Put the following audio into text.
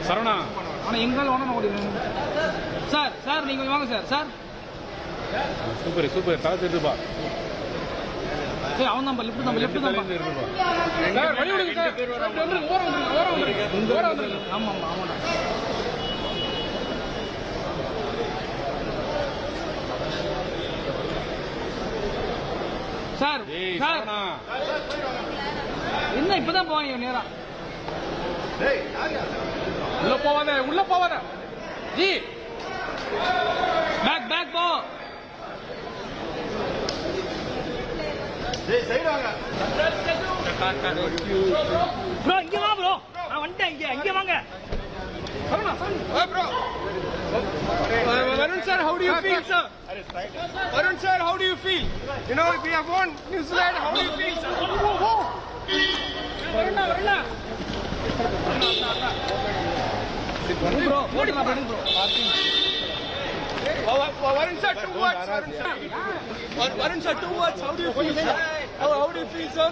சரவணா ஆனா எங்கால ஒண்ணு ஓடிடுங்க சார். சார் நீங்க வாங்க சார். சார் சூப்பர் சூப்பர் தலை தெரியுதுப்பா. சரி அவன் தான் லெஃப்ட் தான் லெஃப்ட் தான் சார். வழி விடுங்க சார். ஓரம் வந்துருங்க. ஆமா ஆமா ஆமாடா. சார் சார் என்ன இப்பதான் போவாங்க நேரா. உள்ள போவாத ஜி. பேக் பேக் போ. ப்ரோ இங்க வா ப்ரோ. நான் வந்துட்டேன் இங்க வாங்க. Bro. Varun sir, how do you feel, sir? Varun sir, how do you feel? You know, we have won New Zealand. How do you feel, sir? Varun. Bro, Varun sir, 2 words. Varun sir, 2 words. How do you feel, sir? How do you feel, sir?